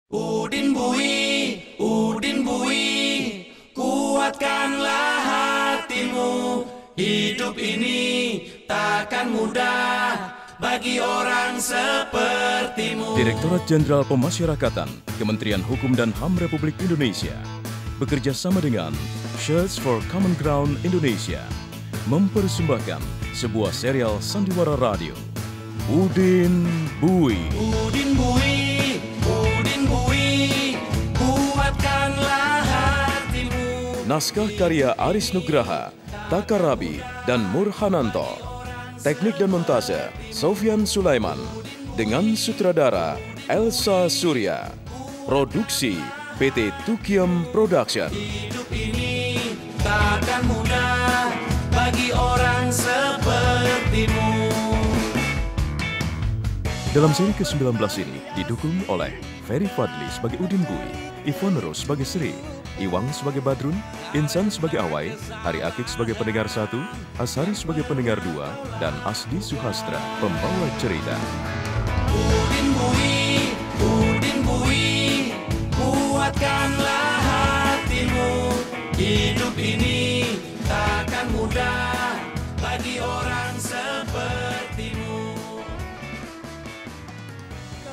Udin Bui, kuatkanlah hatimu. Hidup ini takkan mudah bagi orang sepertimu. Direktorat Jenderal Pemasyarakatan, Kementerian Hukum dan HAM Republik Indonesia, bekerja sama dengan Shirts for Common Ground Indonesia, mempersembahkan sebuah serial sandiwara radio, Udin Bui. Udin Bui, Udin Bui, kuatkanlah hatimu. Naskah karya Aris Nugraha, Taka Rabi, dan Murhananto. Teknik dan montase Sofyan Sulaiman, dengan sutradara Elsa Surya. Produksi PT Tukiem Production. Hidup ini takkan mudah bagi orang sepertimu. Dalam seri ke-19 ini didukung oleh Ferry Fadli sebagai Udin Bui, Ivon Rose sebagai Sri, Iwang sebagai Badrun, Insan sebagai Awai, Hari Akik sebagai pendengar 1, Ashari sebagai pendengar 2, dan Asdi Suhastra pembawa cerita. Udin Bui, kuatkanlah hatimu. Hidup ini takkan mudah bagi orang sepertimu.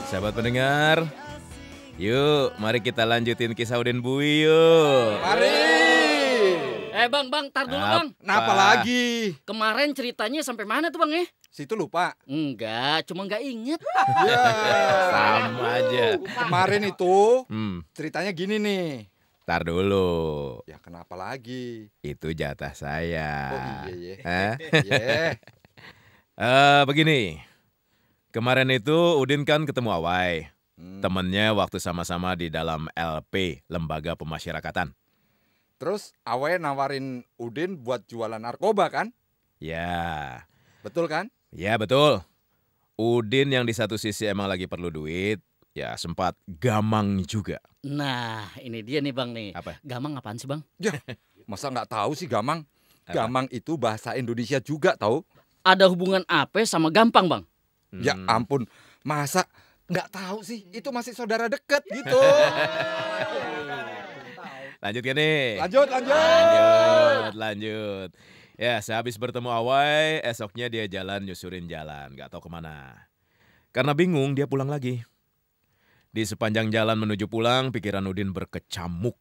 Sahabat pendengar, yuk mari kita lanjutin kisah Udin Bui yuk. Mari. Bang, tar dulu bang. Kenapa lagi? Kemarin ceritanya sampai mana tuh bang ya? Situ lupa. Enggak, cuma nggak inget. Ya. Sama aja. Kemarin itu Hmm, ceritanya gini nih. tar dulu. Ya kenapa lagi? Itu jatah saya. Oh iya. Hah? Iya. Begini. Kemarin itu Udin kan ketemu Awai. Temennya waktu sama-sama di dalam LP, Lembaga Pemasyarakatan. Terus Awe nawarin Udin buat jualan narkoba kan? Ya, Betul kan? ya betul. Udin yang di satu sisi emang lagi perlu duit, ya sempat gamang juga. Nah, ini dia nih bang nih. Apa? Gamang apaan sih bang? Ya, masa nggak tahu sih gamang? Apa? Gamang itu bahasa Indonesia juga tahu? Ada hubungan apa sama gampang bang? Ya ampun, masa nggak tahu sih? Itu masih saudara dekat gitu. Lanjut kan nih? Lanjut. Ya, sehabis bertemu Awai, esoknya dia jalan nyusurin jalan, gak tahu kemana. Karena bingung, dia pulang lagi. Di sepanjang jalan menuju pulang, pikiran Udin berkecamuk.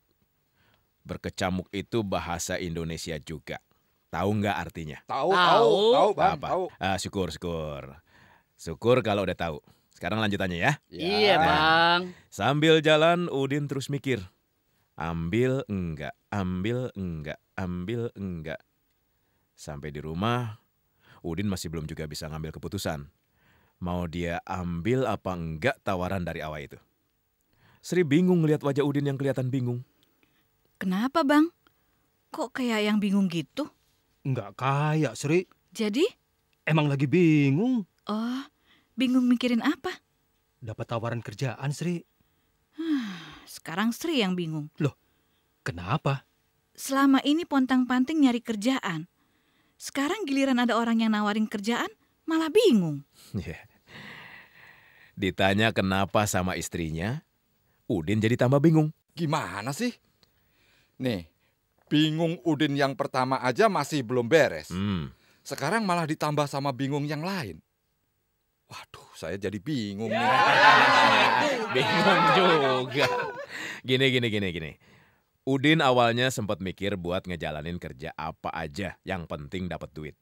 Berkecamuk itu bahasa Indonesia juga. Tahu nggak artinya? Tahu, Bang, Apa? tahu. Syukur. Syukur kalau udah tahu. Sekarang lanjutannya ya. Iya bang. Sambil jalan, Udin terus mikir. Ambil enggak. Sampai di rumah, Udin masih belum juga bisa ngambil keputusan. Mau dia ambil apa enggak tawaran dari Awai itu. Sri bingung ngelihat wajah Udin yang kelihatan bingung. Kenapa bang? Kok kayak yang bingung gitu? Enggak kayak, Sri. Jadi? Emang lagi bingung. Oh, bingung mikirin apa? Dapat tawaran kerjaan, Sri. Sekarang Sri yang bingung. Kenapa? Selama ini pontang-panting nyari kerjaan. Sekarang giliran ada orang yang nawarin kerjaan, malah bingung. Ditanya kenapa sama istrinya, Udin jadi tambah bingung. Gimana sih? Nih, bingung Udin yang pertama aja masih belum beres. Sekarang malah ditambah sama bingung yang lain. Waduh, saya jadi bingung nih. Bingung juga. Gini. Udin awalnya sempat mikir buat ngejalanin kerja apa aja, yang penting dapat duit.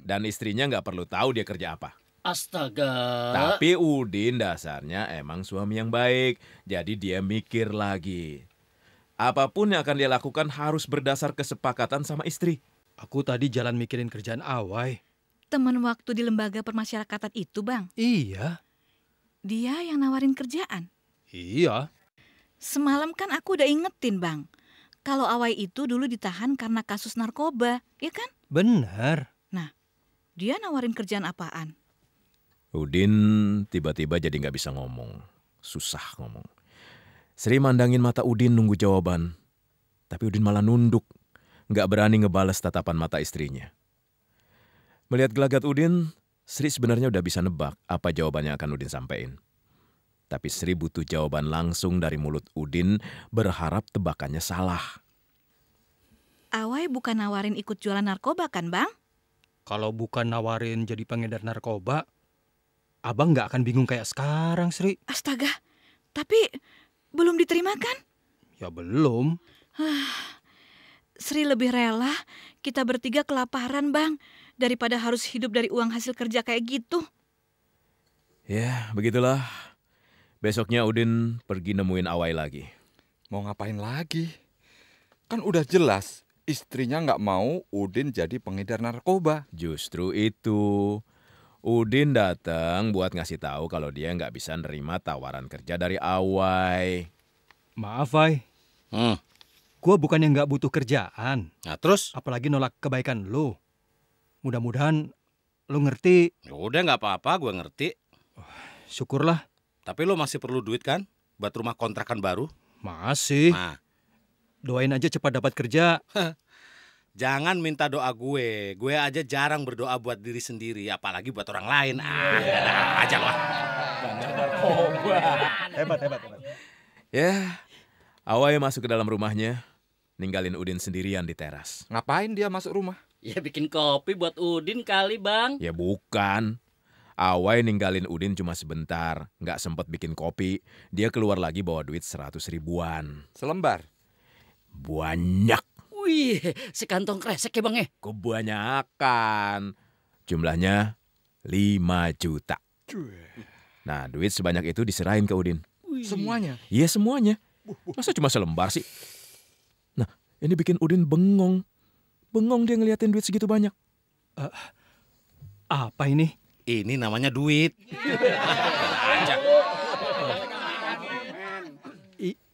Dan istrinya nggak perlu tahu dia kerja apa. Astaga. Tapi Udin dasarnya emang suami yang baik, jadi dia mikir lagi. Apapun yang akan dia lakukan harus berdasar kesepakatan sama istri. Aku tadi jalan mikirin kerjaan Awai. Temen waktu di lembaga permasyarakatan itu bang, Iya. dia yang nawarin kerjaan. Iya. Semalam kan aku udah ingetin bang, kalau Awai itu dulu ditahan karena kasus narkoba, ya kan? Benar. Dia nawarin kerjaan apaan? Udin tiba-tiba jadi nggak bisa ngomong. Susah ngomong. Sri mandangin mata Udin nunggu jawaban. Tapi Udin malah nunduk. Nggak berani ngebales tatapan mata istrinya. Melihat gelagat Udin, Sri sebenarnya udah bisa nebak apa jawabannya akan Udin sampein. Tapi Sri butuh jawaban langsung dari mulut Udin, berharap tebakannya salah. Awai bukan nawarin ikut jualan narkoba kan, Bang? Kalau bukan nawarin jadi pengedar narkoba, abang nggak akan bingung kayak sekarang, Sri. Astaga, tapi belum diterima kan? Ya belum. Sri lebih rela kita bertiga kelaparan, Bang, daripada harus hidup dari uang hasil kerja kayak gitu. Ya, begitulah. Besoknya Udin pergi nemuin Awai lagi. Mau ngapain lagi? Kan udah jelas istrinya nggak mau Udin jadi pengedar narkoba. Justru itu, Udin datang buat ngasih tahu kalau dia nggak bisa nerima tawaran kerja dari Awai. Maaf, Ai. Gua bukannya nggak butuh kerjaan. Nah terus? Apalagi nolak kebaikan lu. Mudah-mudahan lu ngerti. Ya udah nggak apa-apa, gue ngerti. Syukurlah. Tapi lo masih perlu duit kan? Buat rumah kontrakan baru? Masih. Nah, Doain aja cepat dapat kerja. jangan minta doa gue. Gue aja jarang berdoa buat diri sendiri, apalagi buat orang lain. Aja lah. Hebat. Ya, Awai masuk ke dalam rumahnya, ninggalin Udin sendirian di teras. Ngapain dia masuk rumah? Ya bikin kopi buat Udin kali, Bang. Ya bukan. Awai ninggalin Udin cuma sebentar, nggak sempet bikin kopi. Dia keluar lagi bawa duit 100 ribuan. Selembar. Banyak. Wih, sekantong kresek ya, Bang ya? Kebanyakan. Jumlahnya 5 juta. Nah, duit sebanyak itu diserahin ke Udin. Semuanya. Iya semuanya. Masa cuma selembar sih? Nah, ini bikin Udin bengong. Bengong dia ngeliatin duit segitu banyak. Apa ini? Ini namanya duit.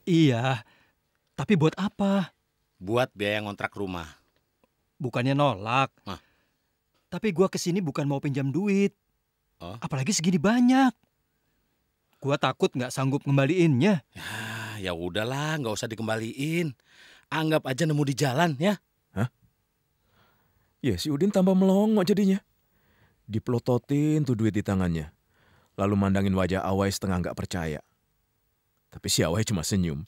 Iya. Tapi buat apa? Buat biaya ngontrak rumah. Bukannya nolak. Hah? Tapi gua kesini bukan mau pinjam duit. Oh? Apalagi segini banyak. Gua takut nggak sanggup ngembaliinnya. Ya udahlah, nggak usah dikembaliin. Anggap aja nemu di jalan ya. Ya si Udin tambah melongo jadinya. Dipelototin tuh duit di tangannya. Lalu mandangin wajah Awai setengah nggak percaya. Tapi si Awai cuma senyum.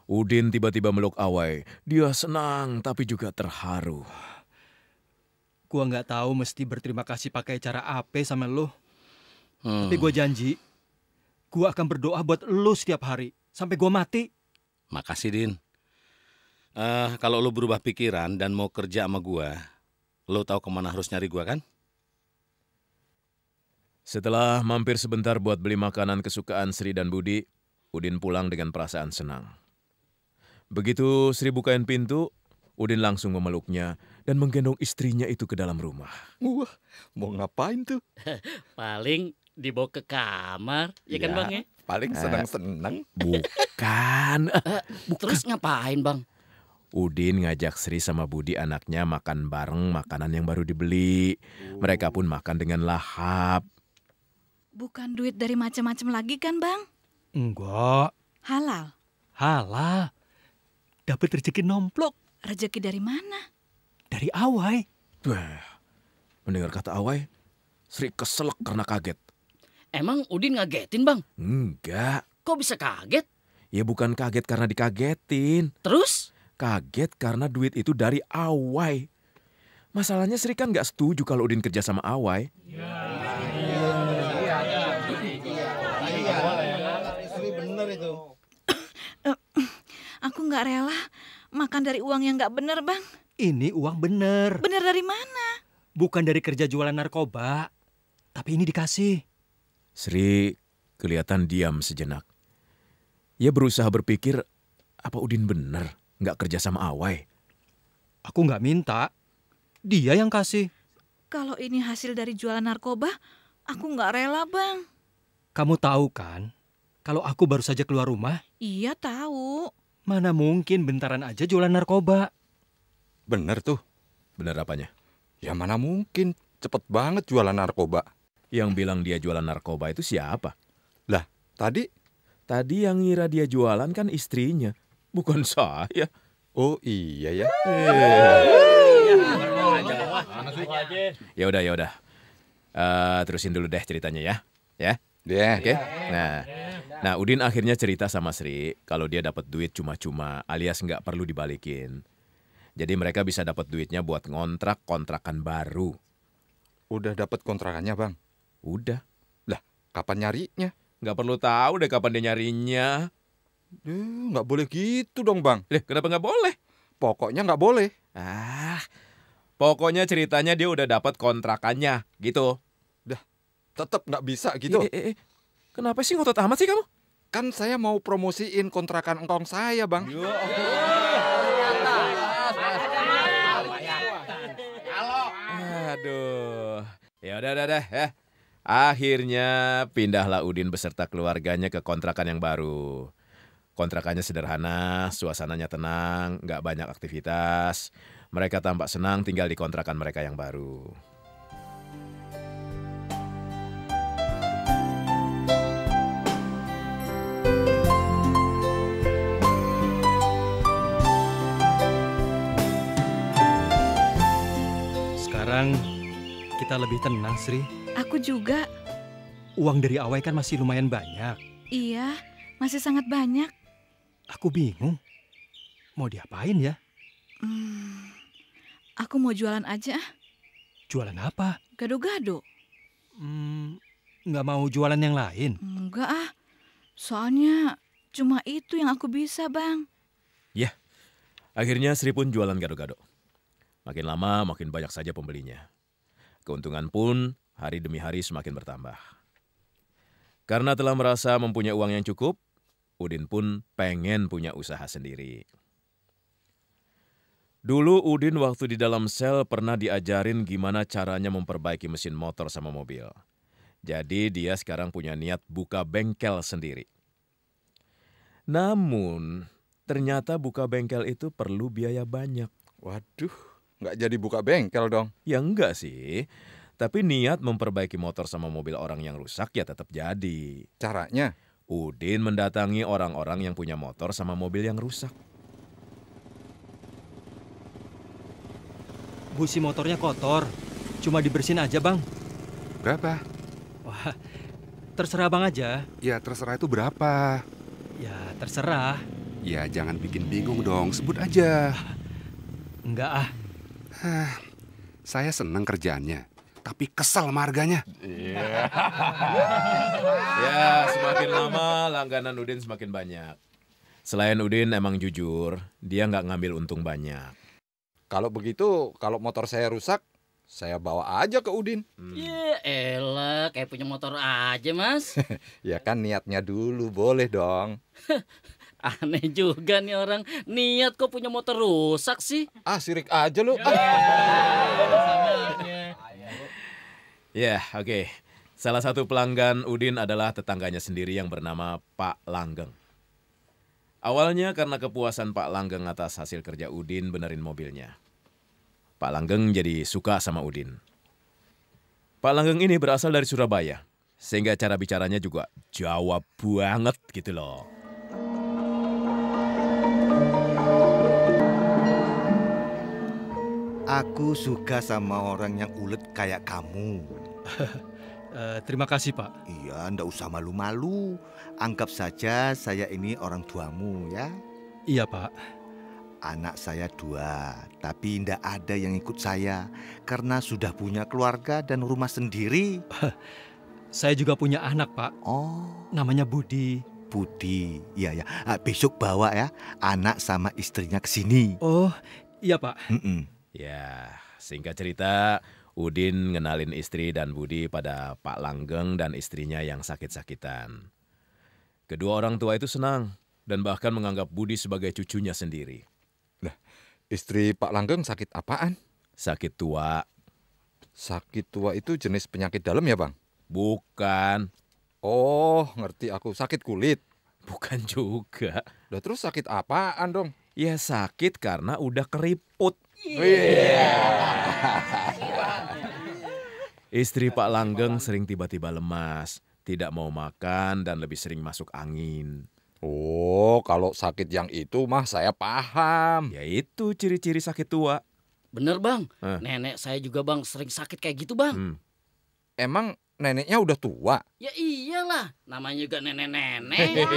Udin tiba-tiba meluk Awai. Dia senang tapi juga terharu. Gua nggak tahu mesti berterima kasih pakai cara apa sama lo. Tapi gua janji, gua akan berdoa buat lo setiap hari sampai gua mati. Makasih, Din. Kalau lo berubah pikiran dan mau kerja sama gua, lo tahu kemana harus nyari gua kan? Setelah mampir sebentar buat beli makanan kesukaan Sri dan Budi, Udin pulang dengan perasaan senang. Begitu Sri bukain pintu, Udin langsung memeluknya dan menggendong istrinya itu ke dalam rumah. Wah, mau ngapain tuh? Paling dibawa ke kamar, ya kan, Bang ya? Paling senang-senang. Bukan. Terus ngapain, Bang? Udin ngajak Sri sama Budi anaknya makan bareng makanan yang baru dibeli. Mereka pun makan dengan lahap. Bukan duit dari macam-macam lagi kan, Bang? Enggak. Halal. Halah. Dapat rezeki nomplok Rezeki dari mana? dari Awai. Wah, mendengar kata Awai, Sri keselak karena kaget. Emang Udin ngagetin, Bang? Enggak, Kok bisa kaget? ya bukan kaget karena dikagetin. Terus? Kaget karena duit itu dari Awai. Masalahnya Sri kan nggak setuju kalau Udin kerja sama Awai. Aku nggak rela makan dari uang yang nggak bener, Bang. Ini uang bener. Bener dari mana? Bukan dari kerja jualan narkoba. Tapi ini dikasih. Sri kelihatan diam sejenak. Ia berusaha berpikir, apa Udin bener nggak kerja sama Awai? Aku nggak minta. Dia yang kasih. Kalau ini hasil dari jualan narkoba, aku nggak rela, Bang. Kamu tahu kan, kalau aku baru saja keluar rumah, Iya tahu. mana mungkin bentaran aja jualan narkoba. Bener tuh. Bener apanya? Ya mana mungkin. Cepet banget jualan narkoba. Yang bilang dia jualan narkoba itu siapa? Lah, tadi? Tadi yang ngira dia jualan kan istrinya, bukan saya. Oh iya ya. Ya udah. Terusin dulu deh ceritanya ya. Ya. Deh. Oke. Nah, Nah, Udin akhirnya cerita sama Sri kalau dia dapat duit cuma-cuma alias nggak perlu dibalikin. Jadi mereka bisa dapat duitnya buat ngontrak kontrakan baru. Udah dapat kontrakannya, Bang? Udah. Lah, kapan nyarinya? Nggak perlu tahu deh kapan dia nyarinya. Nggak boleh gitu dong, Bang. Kenapa nggak boleh? Pokoknya nggak boleh. Pokoknya ceritanya dia udah dapat kontrakannya, gitu. Tetap nggak bisa gitu. Kenapa sih ngotot amat sih kamu? Kan saya mau promosiin kontrakan engkong saya, Bang. Aduh. Ya udah ya. Akhirnya pindahlah Udin beserta keluarganya ke kontrakan yang baru. Kontrakannya sederhana, suasananya tenang, nggak banyak aktivitas. Mereka tampak senang tinggal di kontrakan mereka yang baru. Sekarang kita lebih tenang, Sri. Aku juga. Uang dari Awai kan masih lumayan banyak. Iya, masih sangat banyak. Aku bingung. Mau diapain ya? Aku mau jualan aja. Jualan apa? Gado-gado. Nggak mau jualan yang lain? Enggak ah. Soalnya cuma itu yang aku bisa, Bang. Ya, akhirnya Sri pun jualan gado-gado. Makin lama makin banyak saja pembelinya. Keuntungan pun hari demi hari semakin bertambah. Karena telah merasa mempunyai uang yang cukup, Udin pun pengen punya usaha sendiri. Dulu Udin waktu di dalam sel pernah diajarin gimana caranya memperbaiki mesin motor sama mobil. Jadi dia sekarang punya niat buka bengkel sendiri. Namun ternyata buka bengkel itu perlu biaya banyak. Waduh, nggak jadi buka bengkel dong. Ya enggak sih, tapi niat memperbaiki motor sama mobil orang yang rusak ya tetap jadi. Caranya? Udin mendatangi orang-orang yang punya motor sama mobil yang rusak. Busi motornya kotor. Cuma dibersihin aja, Bang. Berapa? Wah, terserah Bang aja. Ya terserah itu berapa? Ya, terserah. Ya jangan bikin bingung dong, sebut aja. Enggak ah. Saya senang kerjaannya, tapi kesel sama harganya. Ya, semakin lama langganan Udin semakin banyak. Selain Udin emang jujur, dia nggak ngambil untung banyak. Kalau begitu, kalau motor saya rusak, saya bawa aja ke Udin. Ya elah, kayak punya motor aja, Mas. Ya kan niatnya dulu, boleh dong. Aneh juga nih orang, niat kok punya motor rusak sih. Sirik aja lu. Ya, oke. Salah satu pelanggan Udin adalah tetangganya sendiri yang bernama Pak Langgeng. Awalnya karena kepuasan Pak Langgeng atas hasil kerja Udin benerin mobilnya. Pak Langgeng jadi suka sama Udin. Pak Langgeng ini berasal dari Surabaya, sehingga cara bicaranya juga Jawa banget gitu loh. Aku suka sama orang yang ulet kayak kamu. Terima kasih, Pak. Iya, ndak usah malu-malu. Anggap saja saya ini orang tuamu ya. Iya, Pak. Anak saya 2, tapi ndak ada yang ikut saya karena sudah punya keluarga dan rumah sendiri. Saya juga punya anak, Pak. Oh, namanya Budi. Budi, iya ya. Besok bawa ya anak sama istrinya ke sini. Oh, iya, Pak. Ya, singkat cerita, Udin ngenalin istri dan Budi pada Pak Langgeng dan istrinya yang sakit-sakitan. Kedua orang tua itu senang dan bahkan menganggap Budi sebagai cucunya sendiri. Lah, istri Pak Langgeng sakit apaan? Sakit tua. Sakit tua itu jenis penyakit dalam ya, Bang? Bukan. Oh, ngerti aku. Sakit kulit? Bukan juga. Lah terus sakit apaan dong? Ya sakit karena udah keriput. Istri Pak Langgeng sering tiba-tiba lemas, tidak mau makan dan lebih sering masuk angin. Oh, kalau sakit yang itu mah saya paham. Ya itu ciri-ciri sakit tua. Bener, Bang. Nenek saya juga, Bang, sering sakit kayak gitu, Bang. Emang neneknya udah tua. Ya iyalah, namanya juga nenek-nenek.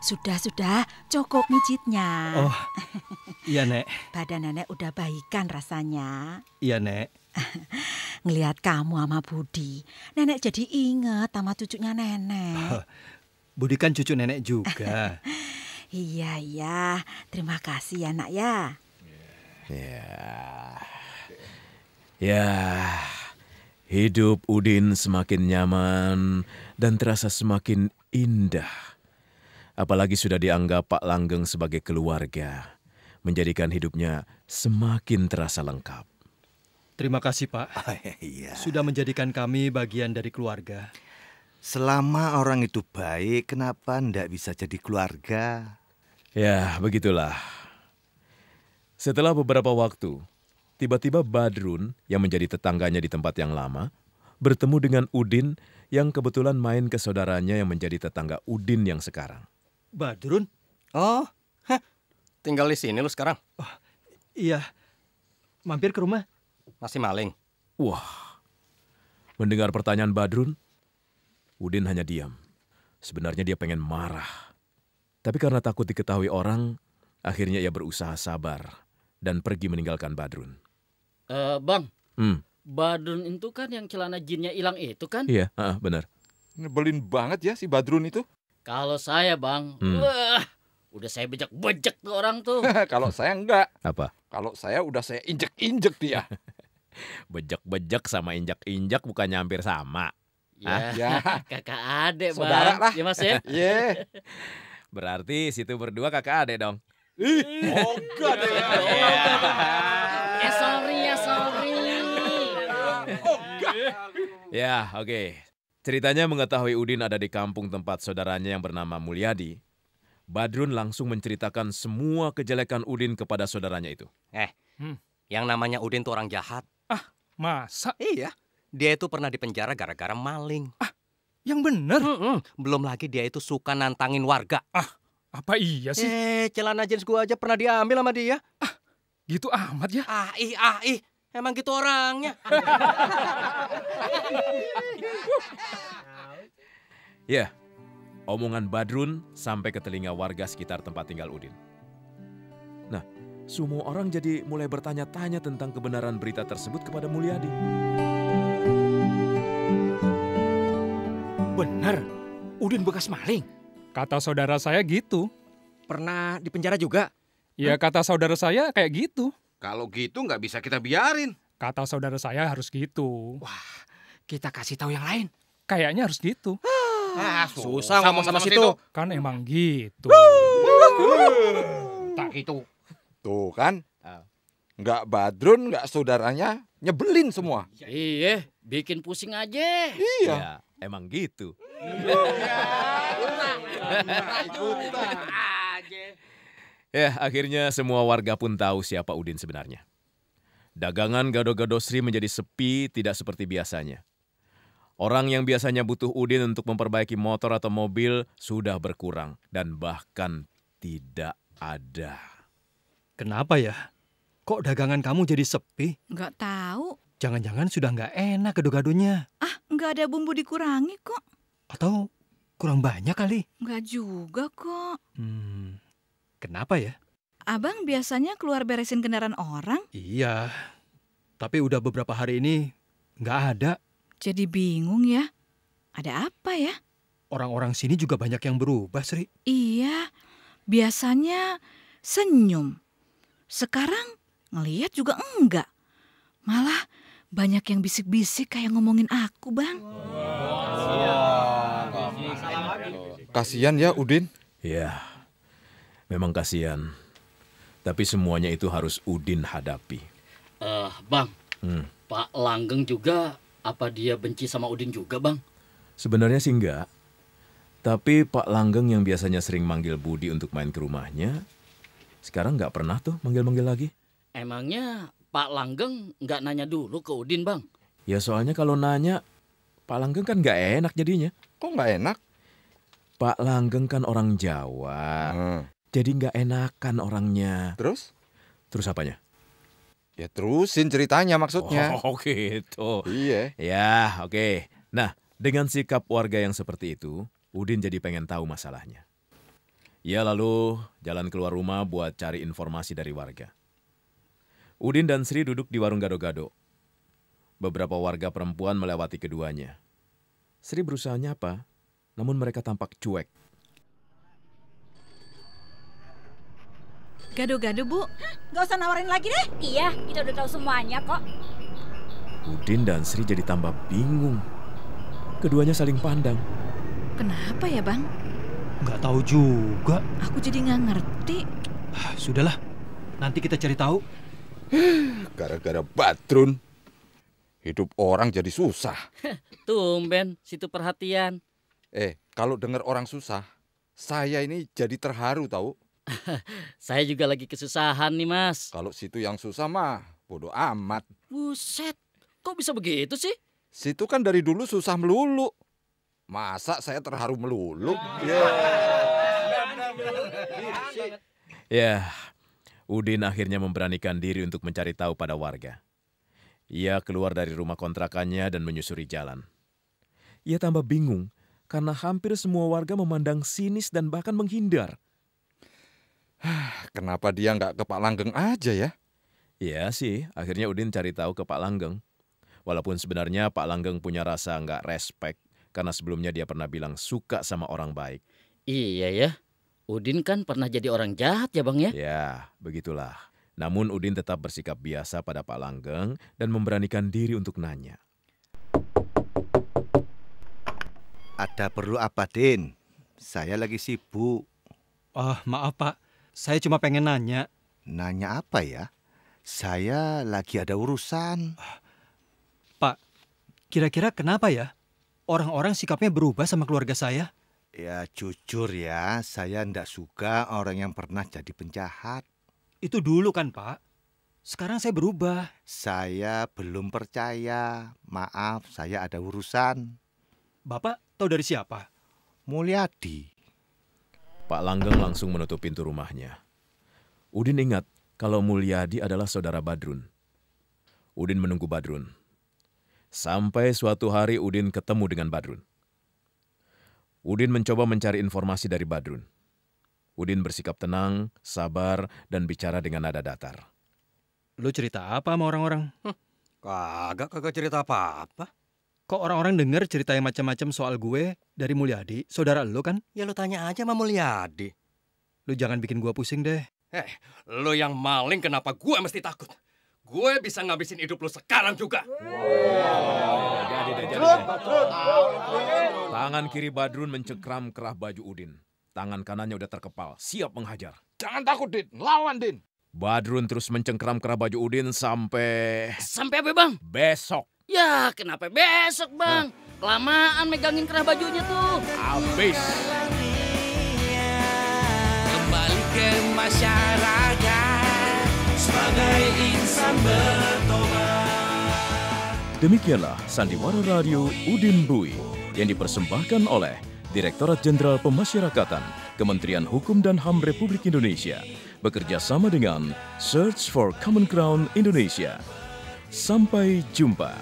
Sudah, cukup mijitnya. Oh, iya, Nek. Badan nenek udah baikan rasanya. Iya, Nek. Ngelihat kamu sama Budi, nenek jadi inget sama cucunya nenek. Budi kan cucu nenek juga. Iya, terima kasih ya, Nak ya. Ya, hidup Udin semakin nyaman dan terasa semakin indah. Apalagi sudah dianggap Pak Langgeng sebagai keluarga, menjadikan hidupnya semakin terasa lengkap. Terima kasih, Pak. Iya. Sudah menjadikan kami bagian dari keluarga. Selama orang itu baik, kenapa ndak bisa jadi keluarga? Ya, begitulah. Setelah beberapa waktu, tiba-tiba Badrun yang menjadi tetangganya di tempat yang lama, bertemu dengan Udin yang kebetulan main ke saudaranya yang menjadi tetangga Udin yang sekarang. Badrun? Oh, tinggal di sini lu sekarang? Oh, iya, mampir ke rumah. Masih maling? Wah, mendengar pertanyaan Badrun, Udin hanya diam. Sebenarnya dia pengen marah. Tapi karena takut diketahui orang, akhirnya ia berusaha sabar dan pergi meninggalkan Badrun. Bang, Badrun itu kan yang celana jinnya hilang itu kan? Iya, benar. Nyebelin banget ya si Badrun itu. Kalau saya, Bang, wah, udah saya bejek-bejek tuh orang tuh. Kalau saya enggak. Apa? Kalau saya udah saya injek-injek dia. Bejek-bejek sama injak-injak bukannya hampir sama. Ya, kakak adek, Bang. Saudara lah. Ya, Mas ya? Iya. Berarti situ berdua kakak adek dong. Enggak deh. Sorry. Ya, oke. Ceritanya mengetahui Udin ada di kampung tempat saudaranya yang bernama Mulyadi, Badrun langsung menceritakan semua kejelekan Udin kepada saudaranya itu. Yang namanya Udin tuh orang jahat. Masa? Iya, dia itu pernah dipenjara gara-gara maling. Yang bener? Belum lagi dia itu suka nantangin warga. Apa iya sih? Celana jeans gua aja pernah diambil sama dia. Gitu amat ya? Ih. Emang gitu orangnya. Ya, omongan Badrun sampai ke telinga warga sekitar tempat tinggal Udin. Nah, semua orang jadi mulai bertanya-tanya tentang kebenaran berita tersebut kepada Mulyadi. Bener, Udin bekas maling. Kata saudara saya gitu. Pernah dipenjara juga? Ya kata saudara saya kayak gitu. Kalau gitu nggak bisa kita biarin. Kata saudara saya harus gitu. Wah, kita kasih tahu yang lain. Kayaknya harus gitu. Susah ngomong sama situ. Kan emang gitu. Tak gitu. Tuh kan, nggak Badrun, nggak saudaranya, nyebelin semua. Iya, bikin pusing aja. Iya. Ya, emang gitu. Ya, akhirnya semua warga pun tahu siapa Udin sebenarnya. Dagangan gado-gado Sri menjadi sepi, tidak seperti biasanya. Orang yang biasanya butuh Udin untuk memperbaiki motor atau mobil sudah berkurang dan bahkan tidak ada. Kenapa ya? Kok dagangan kamu jadi sepi? Nggak tahu. Jangan-jangan sudah nggak enak gado-gadonya. Nggak ada bumbu dikurangi kok. Atau kurang banyak kali? Nggak juga kok. Kenapa ya? Abang biasanya keluar beresin kendaraan orang. Iya, tapi udah beberapa hari ini nggak ada. Jadi bingung ya. Ada apa ya? Orang-orang sini juga banyak yang berubah, Sri. Iya, biasanya senyum. Sekarang ngelihat juga enggak. Malah banyak yang bisik-bisik kayak ngomongin aku, Bang. Kasian ya Udin. Ya, memang kasihan. Tapi semuanya itu harus Udin hadapi. Bang, Pak Langgeng juga, apa dia benci sama Udin juga, Bang? Sebenarnya sih enggak. Tapi Pak Langgeng yang biasanya sering manggil Budi untuk main ke rumahnya, sekarang nggak pernah tuh manggil-manggil lagi. Emangnya Pak Langgeng nggak nanya dulu ke Udin, Bang? Ya soalnya kalau nanya, Pak Langgeng kan nggak enak jadinya. Kok nggak enak? Pak Langgeng kan orang Jawa, jadi nggak enakan orangnya. Terus? Terus apanya? Ya terusin ceritanya maksudnya. Oh gitu. Iya. Ya oke. Nah, dengan sikap warga yang seperti itu, Udin jadi pengen tahu masalahnya. Ia lalu jalan keluar rumah buat cari informasi dari warga. Udin dan Sri duduk di warung gado-gado. Beberapa warga perempuan melewati keduanya. Sri berusaha nyapa, namun mereka tampak cuek. Gado-gado, Bu. Nggak usah nawarin lagi deh. Iya, kita udah tahu semuanya kok. Udin dan Sri jadi tambah bingung. Keduanya saling pandang. Kenapa ya, Bang? Nggak tahu juga. Aku jadi nggak ngerti. Sudahlah, nanti kita cari tahu. Gara-gara Badrun, hidup orang jadi susah. Tumben, situ perhatian. Kalau dengar orang susah, saya ini jadi terharu tahu. Saya juga lagi kesusahan nih, Mas. Kalau situ yang susah mah, bodoh amat. Buset, kok bisa begitu sih? Situ kan dari dulu susah melulu. Masa saya terharu melulu? Ya, Udin akhirnya memberanikan diri untuk mencari tahu pada warga. Ia keluar dari rumah kontrakannya dan menyusuri jalan. Ia tambah bingung karena hampir semua warga memandang sinis dan bahkan menghindar. Kenapa dia nggak ke Pak Langgeng aja ya? Iya sih, akhirnya Udin cari tahu ke Pak Langgeng. Walaupun sebenarnya Pak Langgeng punya rasa nggak respek karena sebelumnya dia pernah bilang suka sama orang baik. Iya ya, Udin kan pernah jadi orang jahat ya Bang ya? Ya, begitulah. Namun Udin tetap bersikap biasa pada Pak Langgeng dan memberanikan diri untuk nanya. Ada perlu apa, Din? Saya lagi sibuk. Maaf Pak, saya cuma pengen nanya. Nanya apa ya? Saya lagi ada urusan. Pak, kira-kira kenapa ya orang-orang sikapnya berubah sama keluarga saya? Ya jujur ya, saya ndak suka orang yang pernah jadi penjahat. Itu dulu kan Pak, sekarang saya berubah. Saya belum percaya, maaf saya ada urusan. Bapak tahu dari siapa? Mulyadi. Pak Langgeng langsung menutup pintu rumahnya. Udin ingat kalau Mulyadi adalah saudara Badrun. Udin menunggu Badrun. Sampai suatu hari Udin ketemu dengan Badrun. Udin mencoba mencari informasi dari Badrun. Udin bersikap tenang, sabar, dan bicara dengan nada datar. Lu cerita apa sama orang-orang? Kagak cerita apa-apa. Kok orang-orang denger cerita yang macam-macam soal gue dari Mulyadi, saudara lu kan? Ya lu tanya aja sama Mulyadi. Lu jangan bikin gua pusing deh. Lu yang maling kenapa gue mesti takut? Gue bisa ngabisin hidup lu sekarang juga. Jadi. Tangan kiri Badrun mencengkram kerah baju Udin. Tangan kanannya udah terkepal, siap menghajar. Jangan takut, Din. Lawan, Din. Badrun terus mencengkram kerah baju Udin sampai... Sampai apa, Bang? Besok. Ya, kenapa besok, Bang? Kelamaan megangin kerah bajunya tuh. Habis. Kembali ke masyarakat sebagai insan bertobat. Demikianlah Sandiwara Radio Udin Bui yang dipersembahkan oleh Direktorat Jenderal Pemasyarakatan Kementerian Hukum dan HAM Republik Indonesia bekerja sama dengan Search for Common Ground Indonesia. Sampai jumpa.